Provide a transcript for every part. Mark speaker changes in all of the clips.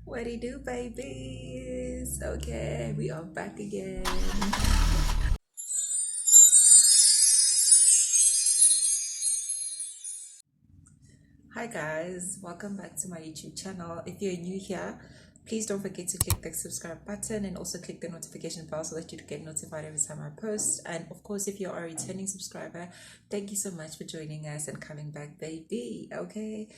Speaker 1: What do you do, babies? Okay, we are back again. Hi guys, welcome back to my YouTube channel. If you're new here, please don't forget to click the subscribe button and also click the notification bell so that you get notified every time I post. And of course, if you're a returning subscriber, thank you so much for joining us and coming back, baby. Okay,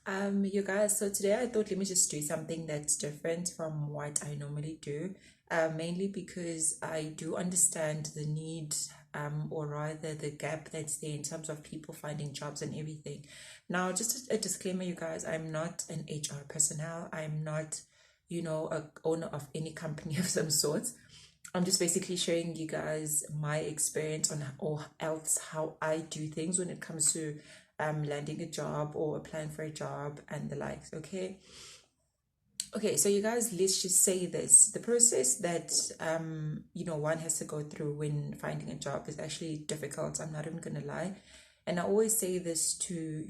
Speaker 1: you guys. So today I thought let me just do something that's different from what I normally do. Mainly because I do understand the need, or rather the gap that's there in terms of people finding jobs and everything. Now, just a disclaimer, you guys, I'm not an HR personnel. I'm not, a owner of any company of some sort. I'm just basically showing you guys my experience on or else how I do things when it comes to landing a job or applying for a job and the likes. Okay, so you guys, let's just say this. The process that one has to go through when finding a job is actually difficult. I'm not even gonna lie. And I always say this to,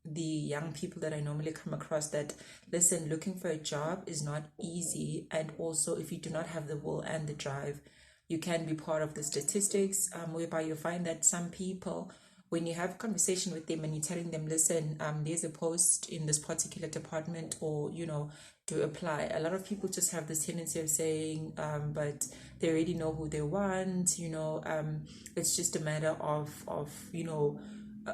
Speaker 1: the young people that I normally come across that listen, looking for a job is not easy. And also if you do not have the will and the drive, you can be part of the statistics, whereby you find that some people, when you have a conversation with them and you're telling them, listen, there's a post in this particular department, or to apply, a lot of people just have this tendency of saying, but they already know who they want, it's just a matter of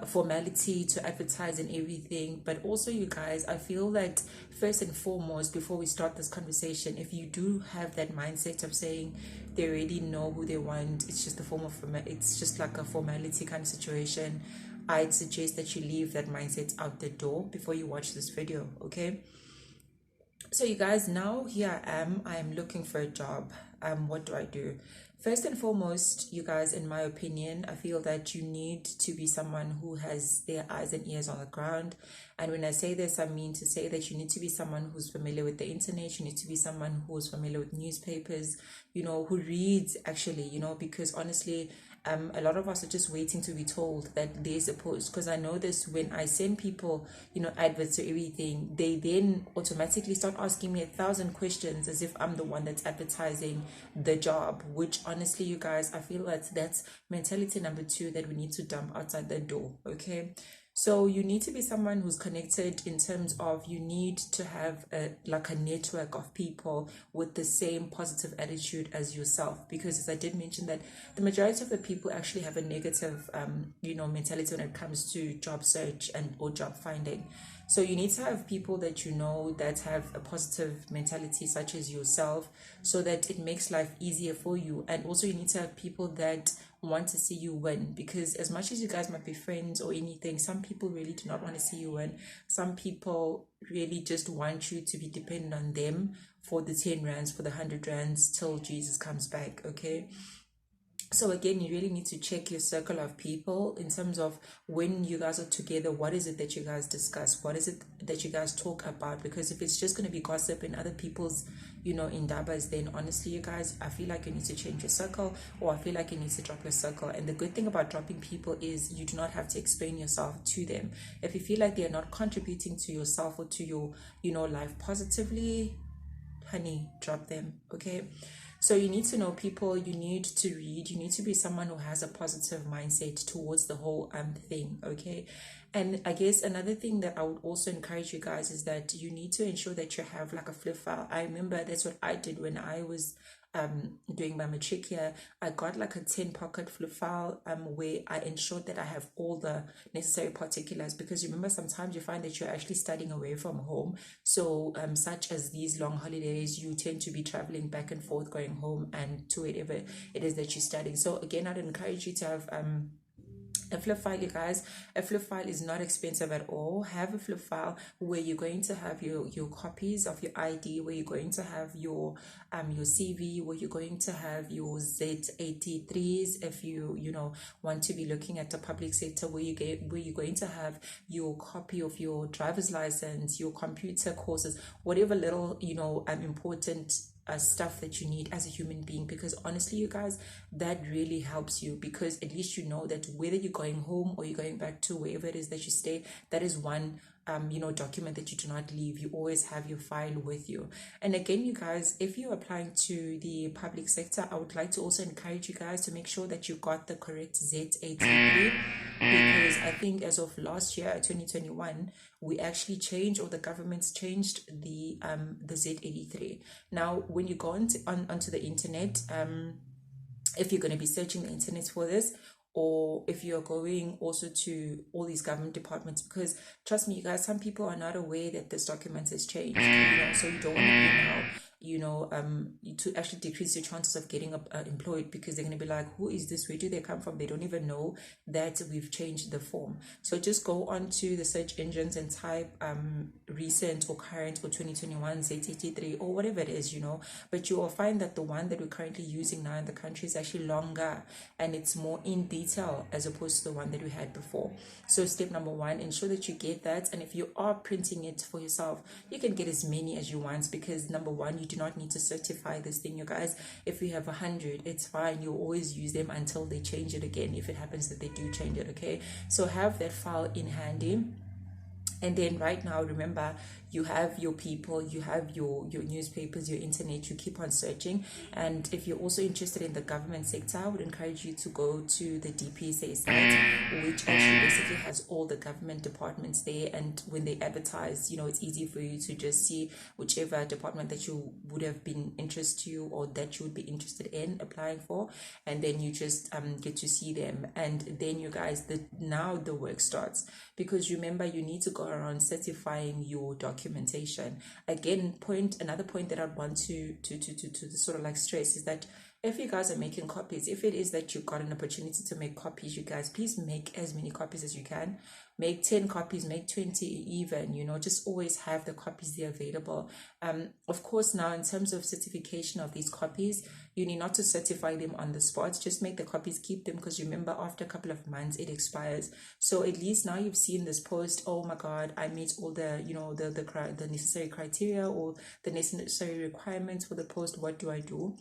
Speaker 1: formality to advertise and everything. But also, you guys, I feel that first and foremost, before we start this conversation, if you do have that mindset of saying they already know who they want, it's just a form of it's just like a formality kind of situation, I'd suggest that you leave that mindset out the door before you watch this video. Okay, so you guys, now here I am looking for a job. What do I do? First and foremost, you guys, in my opinion, I feel that you need to be someone who has their eyes and ears on the ground. And when I say this, I mean to say that you need to be someone who's familiar with the internet. You need to be someone who's familiar with newspapers, who reads actually, because honestly, a lot of us are just waiting to be told that there's a post. Because I know this, when I send people, adverts or everything, they then automatically start asking me 1,000 questions as if I'm the one that's advertising the job, which honestly, you guys, I feel that that's mentality number two that we need to dump outside the door. Okay, so you need to be someone who's connected, in terms of you need to have a network of people with the same positive attitude as yourself, because as I did mention that the majority of the people actually have a negative mentality when it comes to job search and or job finding. So you need to have people that that have a positive mentality such as yourself, so that it makes life easier for you. And also you need to have people that want to see you win, because as much as you guys might be friends or anything, some people really do not want to see you win. Some people really just want you to be dependent on them for the 10 rands, for the 100 rands till Jesus comes back. Okay, so again, you really need to check your circle of people in terms of when you guys are together, what is it that you guys discuss, what is it that you guys talk about? Because if it's just going to be gossip and other people's indabas, then honestly, you guys, I feel like you need to change your circle, or I feel like you need to drop your circle. And the good thing about dropping people is you do not have to explain yourself to them. If you feel like they're not contributing to yourself or to your life positively, honey, drop them. Okay, so you need to know people, you need to read, you need to be someone who has a positive mindset towards the whole thing. Okay, and I guess another thing that I would also encourage you guys is that you need to ensure that you have like a flip file. I remember that's what I did when I was doing my matric here. I got like a 10 pocket flip file where I ensured that I have all the necessary particulars, because remember, sometimes you find that you're actually studying away from home. So such as these long holidays, you tend to be traveling back and forth, going home and to wherever it is that you're studying. So again, I'd encourage you to have a flip file, you guys. A flip file is not expensive at all. Have a flip file where you're going to have your copies of your ID, where you're going to have your CV, where you're going to have your Z83s if you want to be looking at the public sector, where you're going to have your copy of your driver's license, your computer courses, whatever little important stuff that you need as a human being. Because honestly, you guys, that really helps you, because at least you know that whether you're going home or you're going back to wherever it is that you stay, that is one document that you do not leave. You always have your file with you. And again, you guys, if you're applying to the public sector, I would like to also encourage you guys to make sure that you got the correct Z83, because I think as of last year, 2021, we actually changed, or the government's changed the Z83. Now, when you go onto the internet, if you're going to be searching the internet for this, or if you're going also to all these government departments, because trust me, you guys, some people are not aware that this document has changed, so you don't want to be now, to actually decrease your chances of getting employed, because they're going to be like, who is this? Where do they come from? They don't even know that we've changed the form. So just go onto the search engines and type recent or current or 2021 Z83 or whatever it is, but you will find that the one that we're currently using now in the country is actually longer and it's more in detail as opposed to the one that we had before. So step number one, ensure that you get that. And if you are printing it for yourself, you can get as many as you want, because number one, you do not need to certify this thing, you guys. If you have 100, it's fine. You'll always use them until they change it again, if it happens that they do change it. Okay, so have that file in handy. And then right now, remember, you have your people, you have your newspapers, your internet, you keep on searching. And if you're also interested in the government sector, I would encourage you to go to the DPSA site, which actually basically has all the government departments there. And when they advertise, it's easy for you to just see whichever department that you would have been interested to, or that you would be interested in applying for. And then you just get to see them. And then you guys, now the work starts, because remember, you need to go around certifying your documentation. Again, another point that I'd want to sort of like stress is that if you guys are making copies, if it is that you got an opportunity to make copies, you guys, please make as many copies as you can. Make 10 copies, make 20 even, just always have the copies there available. Of course, now in terms of certification of these copies, you need not to certify them on the spot. Just make the copies, keep them, because remember, after a couple of months it expires. So at least now you've seen this post, oh my god, I meet all the the necessary criteria or the necessary requirements for the post. What do I do?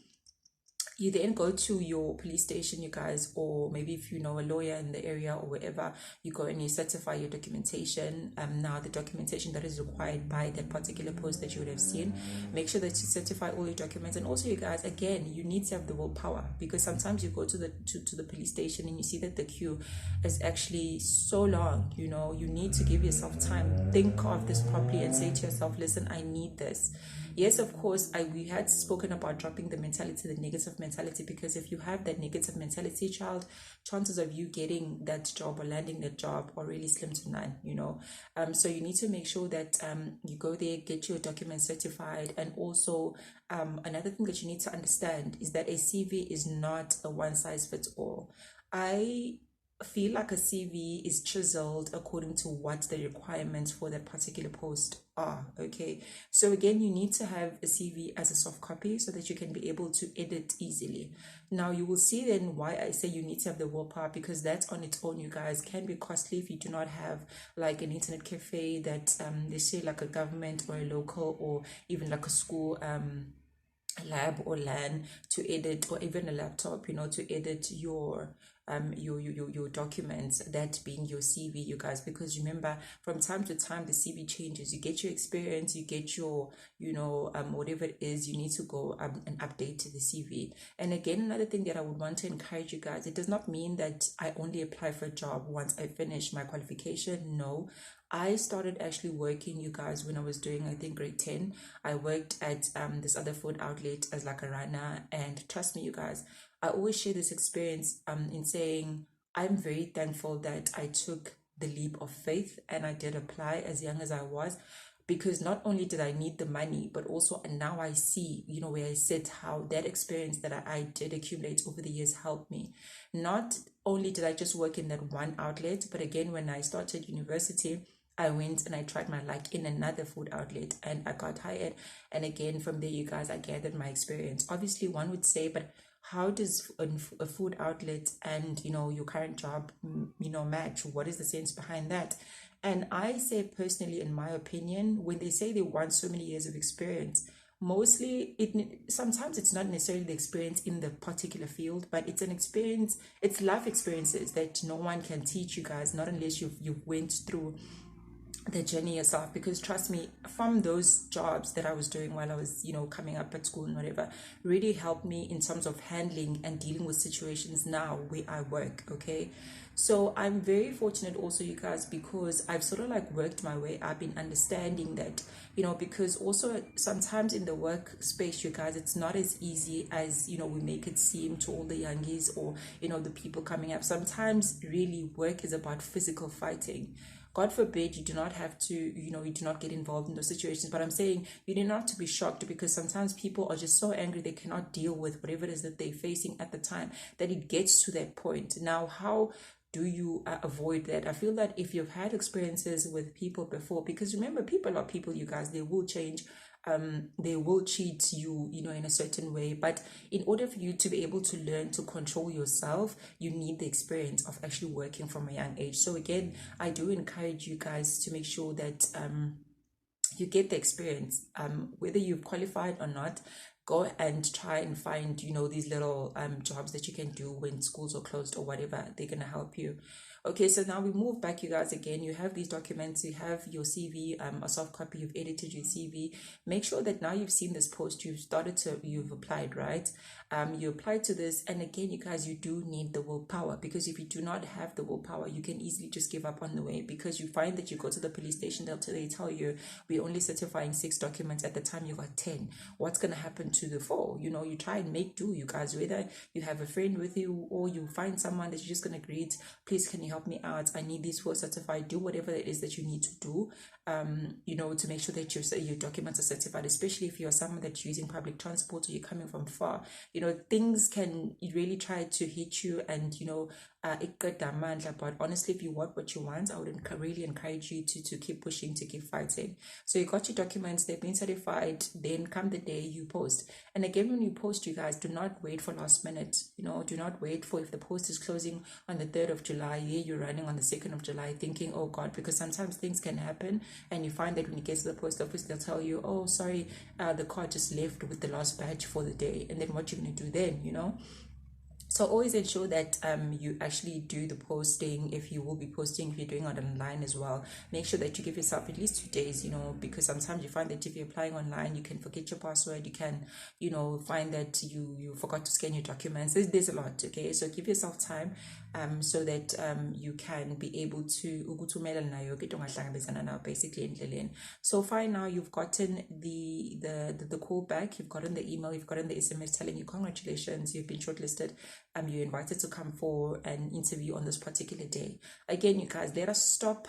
Speaker 1: You then go to your police station, you guys, or maybe if you know a lawyer in the area or wherever, you go and you certify your documentation. Now the documentation that is required by that particular post that you would have seen, make sure that you certify all your documents. And also, you guys, again, you need to have the willpower, because sometimes you go to the police station and you see that the queue is actually so long. You need to give yourself time, think of this properly, and say to yourself, listen, I need this. Yes, of course, we had spoken about dropping the negative mentality, because if you have that negative mentality, child, chances of you getting that job or landing that job are really slim to none, So you need to make sure that you go there, get your documents certified. And also, another thing that you need to understand is that a CV is not a one-size-fits-all. I feel like a CV is chiseled according to what the requirements for that particular post are. Okay, so again, you need to have a CV as a soft copy so that you can be able to edit easily. Now you will see then why I say you need to have the willpower, because that on its own, you guys, can be costly if you do not have like an internet cafe that they say like a government or a local or even like a school lab or LAN to edit, or even a laptop, to edit your documents, that being your CV, you guys, because remember, from time to time the CV changes. You get your experience, you get your whatever it is, you need to go and update the CV. And again, another thing that I would want to encourage you guys, it does not mean that I only apply for a job once I finish my qualification. No, I started actually working, you guys, when I was doing, I think, grade 10. I worked at this other food outlet as like a runner. And trust me, you guys, I always share this experience in saying I'm very thankful that I took the leap of faith and I did apply as young as I was, because not only did I need the money, but also, and now I see, where I said how that experience that I did accumulate over the years helped me. Not only did I just work in that one outlet, but again, when I started university, I went and I tried my luck in another food outlet and I got hired. And again, from there, you guys, I gathered my experience. Obviously, one would say, but how does a food outlet and, your current job, match? What is the sense behind that? And I say personally, in my opinion, when they say they want so many years of experience, mostly sometimes it's not necessarily the experience in the particular field, but it's an experience, it's life experiences that no one can teach you guys, not unless you went through the journey yourself, because trust me, from those jobs that I was doing while I was, coming up at school and whatever, really helped me in terms of handling and dealing with situations now where I work. Okay, so I'm very fortunate also, you guys, because I've sort of like worked my way up in understanding that, because also sometimes in the workspace, you guys, it's not as easy as, we make it seem to all the youngies or, the people coming up. Sometimes really work is about physical fighting. God forbid you do not have to, you do not get involved in those situations. But I'm saying you do not to be shocked, because sometimes people are just so angry they cannot deal with whatever it is that they're facing at the time, that it gets to that point. Now, how do you avoid that? I feel that if you've had experiences with people before, because remember, people are people, you guys, they will change. They will cheat you, in a certain way. But in order for you to be able to learn to control yourself, you need the experience of actually working from a young age. So again, I do encourage you guys to make sure that you get the experience, whether you've qualified or not. Go and try and find, these little jobs that you can do when schools are closed or whatever. They're going to help you. Okay, so now we move back, you guys. Again, you have these documents, you have your CV, a soft copy, you've edited your CV. Make sure that now you've seen this post, you've applied, right? You applied to this, and again, you guys, you do need the willpower, because if you do not have the willpower, you can easily just give up on the way, because you find that you go to the police station, they tell you, we're only certifying 6 documents. At the time you got 10. What's going to happen to the 4? You try and make do, you guys, whether you have a friend with you or you find someone that you're just going to greet, please, can you help me out? I need these 4 certified. Do whatever it is that you need to do, to make sure that your documents are certified, especially if you're someone that's using public transport or you're coming from far. Things can really try to hit you, and but honestly, if you want what you want, I would really encourage you to keep pushing, to keep fighting. So you got your documents, they've been certified, then come the day you post. And again, when you post, you guys, do not wait for last minute. Do not wait for, if the post is closing on the 3rd of July, you're running on the 2nd of July thinking, oh God, because sometimes things can happen, and you find that when you get to the post office, they'll tell you, oh, sorry, the car just left with the last batch for the day. And then what you're going to do then, So always ensure that you actually do the posting. If you will be posting, if you're doing it online as well, make sure that you give yourself at least 2 days, because sometimes you find that if you're applying online, you can forget your password, you can, find that you forgot to scan your documents. There's a lot, okay? So give yourself time so that you can be able to basically endleleni. So fine, now you've gotten the call back, you've gotten the email, you've gotten the SMS telling you congratulations, you've been shortlisted, you're invited to come for an interview on this particular day. Again, you guys, let us stop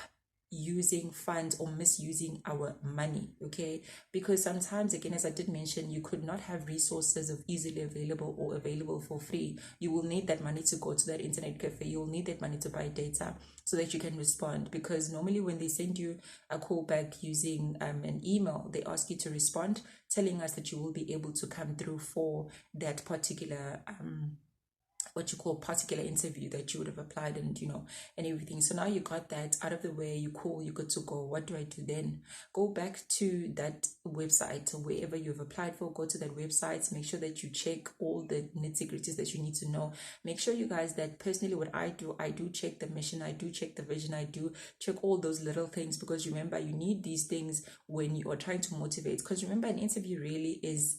Speaker 1: using funds or misusing our money, okay? Because sometimes, again, as I did mention, you could not have resources of easily available or available for free. You will need that money to go to that internet cafe. You will need that money to buy data so that you can respond, because normally when they send you a call back using an email, they ask you to respond, telling us that you will be able to come through for that particular what you call particular interview that you would have applied, and and everything. So now you got that out of the way, you're good to go. What do I do then? Go back to that website or wherever you've applied for. Go to that website, make sure that you check all the nitty-gritties that you need to know. Make sure, you guys, that personally what I do check the mission, I do check the vision, I do check all those little things, because remember, you need these things when you are trying to motivate. Because remember, an interview really is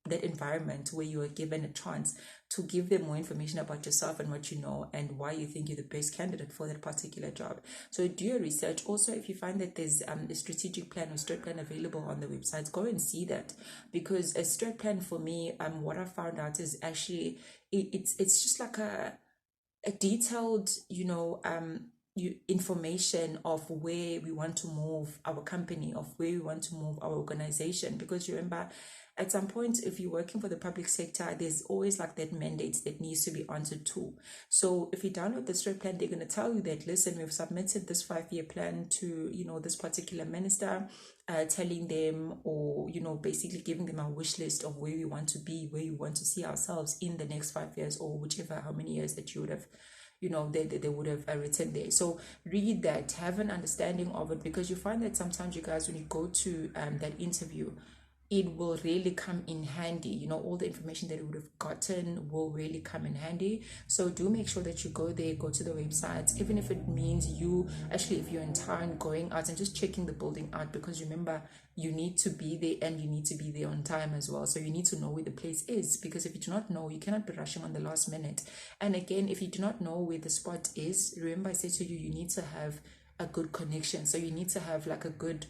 Speaker 1: that environment where you are given a chance to give them more information about yourself and what you know and why you think you're the best candidate for that particular job. So do your research. Also, if you find that there's a strategic plan or strat plan available on the websites, go and see that, because a strat plan for me, what I found out is actually it's just like a detailed, information of where we want to move our company, of where we want to move our organization. Because remember, at some point, if you're working for the public sector, there's always like that mandate that needs to be answered to. So if you download the strat plan, they're going to tell you that, listen, we've submitted this 5-year plan to, this particular minister, telling them, or, basically giving them a wish list of where we want to be, where we want to see ourselves in the next 5 years, or whichever, how many years that you would have they would have written there. So read that, have an understanding of it, because you find that sometimes, you guys, when you go to that interview, it will really come in handy. You know, all the information that you would have gotten will really come in handy. So do make sure that you go there, go to the website, even if it means you actually, if you're in town, going out and just checking the building out, because remember, you need to be there and you need to be there on time as well. So you need to know where the place is, because if you do not know, you cannot be rushing on the last minute. And again, if you do not know where the spot is, remember I said to you, you need to have a good connection. So you need to have like a good,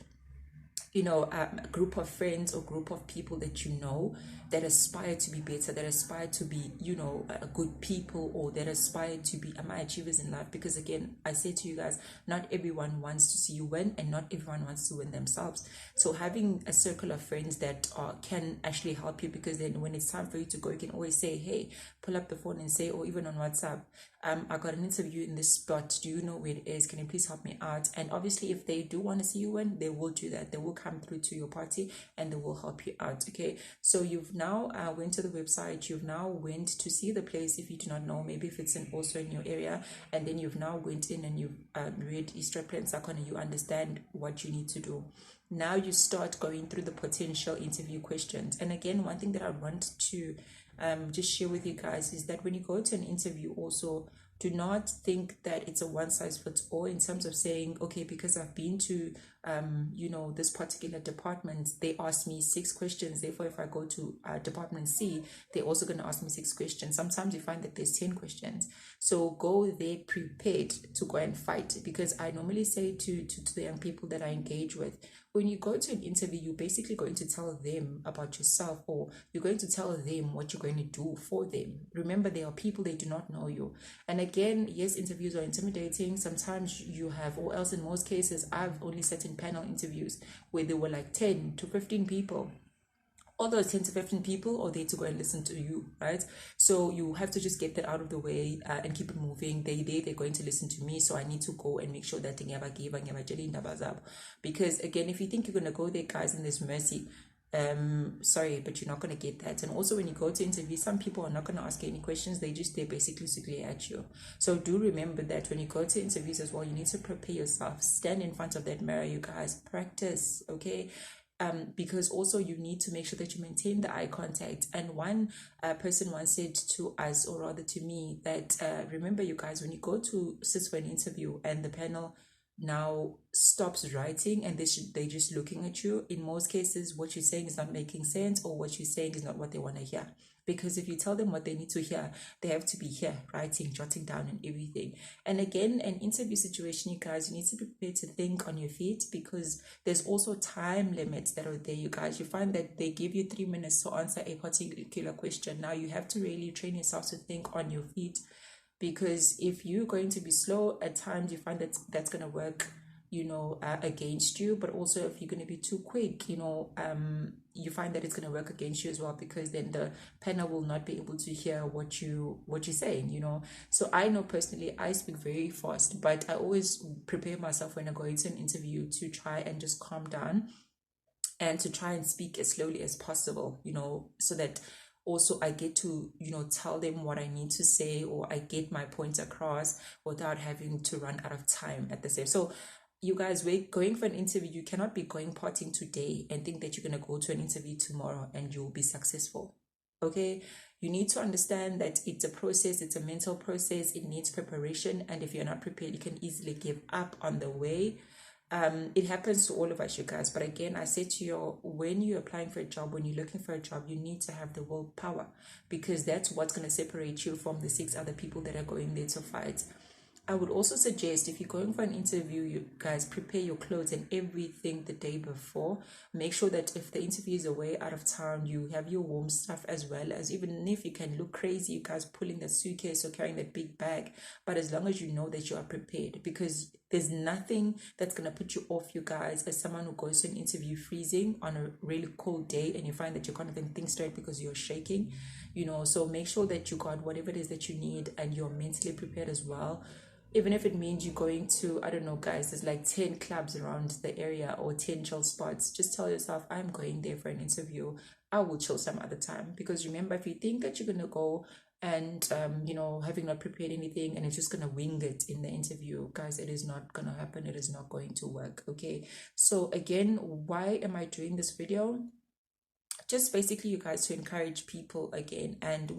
Speaker 1: you know, a group of friends or group of people that you know that aspire to be better, that aspire to be, you know, a good people, or that aspire to be my achievers in life. Because again, I say to you guys, not everyone wants to see you win, and not everyone wants to win themselves. So having a circle of friends that can actually help you, because then when it's time for you to go, you can always say, hey, pull up the phone and say, or even on WhatsApp, I got an interview in this spot, do you know where it is, can you please help me out? And obviously if they do want to see you win, they will do that. They will come through to your party and they will help you out. Okay, so you've now went to the website, you've now went to see the place. If you do not know, maybe if it's also in your area, and then you've now went in and you've read Easter Sakon, and you understand what you need to do. Now you start going through the potential interview questions. And again, one thing that I want to just share with you guys is that when you go to an interview, also do not think that it's a one size fits all, in terms of saying, okay, because I've been to you know, this particular department, they asked me 6 questions, therefore if I go to department C, they're also going to ask me 6 questions. Sometimes you find that there's 10 questions. So go there prepared to go and fight, because I normally say to the young people that I engage with, when you go to an interview, you're basically going to tell them about yourself, or you're going to tell them what you're going to do for them. Remember, there are people, they do not know you. And again, yes, interviews are intimidating. Sometimes you have, or else in most cases, I've only sat in panel interviews where there were like 10 to 15 people. All those 10 to 15 people are there to go and listen to you, right? So you have to just get that out of the way and keep it moving. They're going to listen to me, so I need to go and make sure that they never give, because again, if you think you're going to go there, guys, and there's mercy, sorry, but you're not going to get that. And also when you go to interview, some people are not going to ask you any questions, they're basically to glare at you. So do remember that when you go to interviews as well, you need to prepare yourself. Stand in front of that mirror, you guys, practice, okay? Because also you need to make sure that you maintain the eye contact. And one person once said to us, or rather to me, that remember, you guys, when you go to sit for an interview and the panel now stops writing and they're just looking at you, in most cases what you're saying is not making sense, or what you're saying is not what they want to hear. Because if you tell them what they need to hear, they have to be here writing, jotting down and everything. And again, an interview situation, you guys, you need to be prepared to think on your feet, because there's also time limits that are there, you guys. You find that they give you 3 minutes to answer a particular question. Now you have to really train yourself to think on your feet, because if you're going to be slow at times, you find that that's going to work, you know, against you. But also if you're going to be too quick, you know, you find that it's going to work against you as well, because then the panel will not be able to hear what you're saying, you know. So I know personally I speak very fast, but I always prepare myself when I go into an interview to try and just calm down and to try and speak as slowly as possible, you know, so that also I get to, you know, tell them what I need to say, or I get my point across without having to run out of time at the same. So you guys, we're going for an interview. You cannot be going partying today and think that you're going to go to an interview tomorrow and you'll be successful. Okay, you need to understand that it's a process, it's a mental process, it needs preparation. And if you're not prepared, you can easily give up on the way. It happens to all of us, you guys. But again, I say to you, when you're applying for a job, when you're looking for a job, you need to have the willpower, because that's what's going to separate you from the 6 other people that are going there to fight. I would also suggest, if you're going for an interview, you guys prepare your clothes and everything the day before. Make sure that if the interview is away out of town, you have your warm stuff, as well as, even if you can look crazy, you guys pulling that suitcase or carrying that big bag. But as long as you know that you are prepared, because there's nothing that's going to put you off, you guys, as someone who goes to an interview freezing on a really cold day and you find that you can't even think straight because you're shaking, you know. So make sure that you got whatever it is that you need and you're mentally prepared as well. Even if it means you're going to, I don't know, guys, there's like 10 clubs around the area or 10 chill spots. Just tell yourself, I'm going there for an interview. I will chill some other time. Because remember, if you think that you're going to go and, you know, having not prepared anything and it's just going to wing it in the interview, guys, it is not going to happen. It is not going to work. Okay. So again, why am I doing this video? just basically, you guys, to encourage people again, and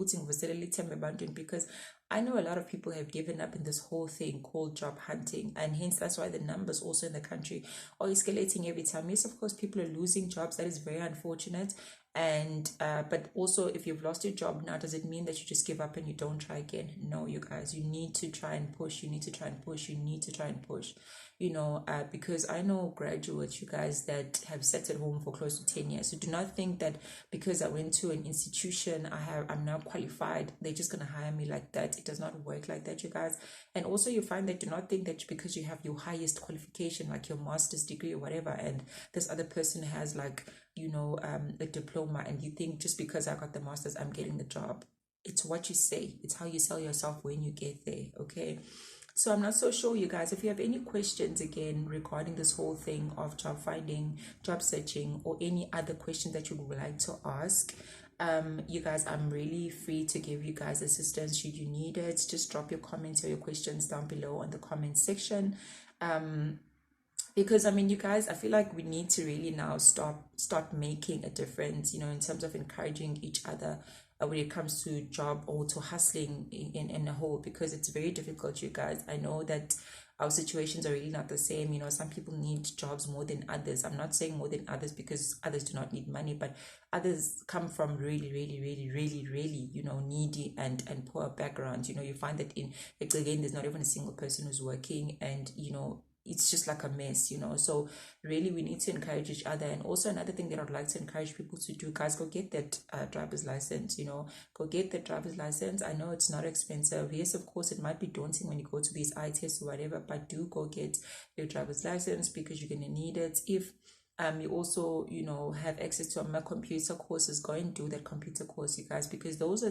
Speaker 1: because I know a lot of people have given up in this whole thing called job hunting, and hence that's why the numbers also in the country are escalating every time. Yes, of course, people are losing jobs. That is very unfortunate. And but also, if you've lost your job now, does it mean that you just give up and you don't try again? No, you guys, you need to try and push. You need to try and push. You need to try and push. Because I know graduates, you guys, that have sat at home for close to 10 years. So do not think that because I went to an institution, I'm now qualified, they're just gonna hire me like that. It does not work like that, you guys. And also, you find that do not think that because you have your highest qualification, like your master's degree or whatever, and this other person has like a diploma, and you think just because I got the master's, I'm getting the job. It's what you say. It's how you sell yourself when you get there. Okay. So I'm not so sure, you guys, if you have any questions again regarding this whole thing of job finding, job searching, or any other question that you would like to ask, you guys, I'm really free to give you guys assistance should you need it. Just drop your comments or your questions down below on the comment section. Because you guys, I feel like we need to really now start making a difference, in terms of encouraging each other when it comes to job or to hustling in a whole, because it's very difficult, you guys. I know that our situations are really not the same. Some people need jobs more than others. I'm not saying more than others because others do not need money, but others come from really, really, really, really, really, needy and poor backgrounds. You find that again, there's not even a single person who's working, and it's just like a mess, so really we need to encourage each other. And also another thing that I'd like to encourage people to do, guys, go get that driver's license. Go get the driver's license. I know it's not expensive. Yes, of course, it might be daunting when you go to these eye tests or whatever, but do go get your driver's license because you're going to need it. If you also have access to a computer courses, go and do that computer course, you guys, because those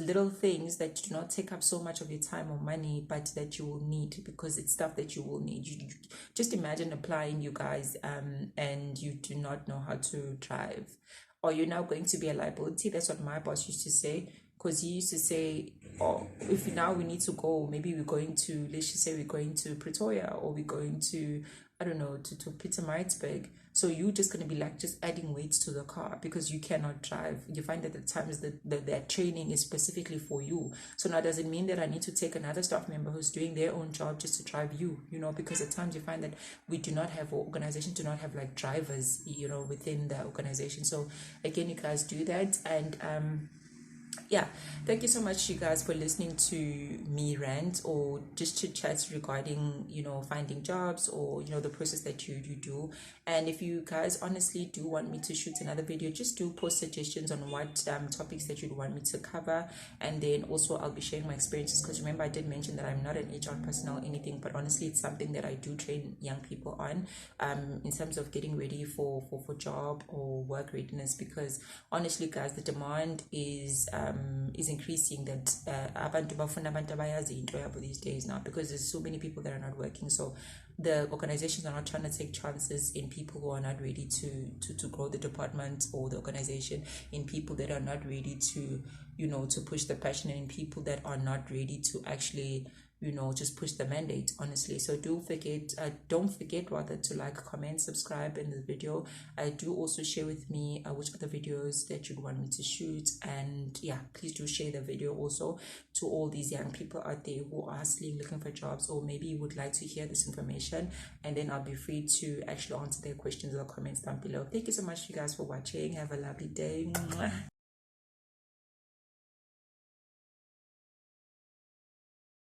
Speaker 1: little things that do not take up so much of your time or money, but that you will need, because it's stuff that you will need. You just imagine applying, you guys, and you do not know how to drive, or you're now going to be a liability. That's what my boss used to say, because he used to say, oh, if now we need to go, maybe we're going to, let's just say we're going to Pretoria, or we're going to, I don't know, to Pietermaritzburg. So you're just going to be like just adding weights to the car because you cannot drive. You find that at times that training is specifically for you. So now does it mean that I need to take another staff member who's doing their own job just to drive you? Because at times you find that we do not have, or organizations do not have like drivers, within the organization. So again, you guys do that. And yeah, thank you so much, you guys, for listening to me rant or just chit chats regarding finding jobs, or the process that you do. And if you guys honestly do want me to shoot another video, just do post suggestions on what topics that you'd want me to cover, and then also I'll be sharing my experiences, because remember, I did mention that I'm not an HR person or anything, but honestly it's something that I do train young people on, in terms of getting ready for job or work readiness, because honestly, guys, the demand is increasing, that abantu bafuna abantu abayazi into yabo these days now, because there's so many people that are not working. So the organizations are not trying to take chances in people who are not ready to grow the department or the organization, in people that are not ready to to push the passion, and in people that are not ready to actually just push the mandate, honestly. So don't forget rather to like, comment, subscribe in the video. Do also share with me which other videos that you'd want me to shoot, and yeah, please do share the video also to all these young people out there who are hustling, looking for jobs, or maybe would like to hear this information, and then I'll be free to actually answer their questions or comments down below. Thank you so much, you guys, for watching. Have a lovely day.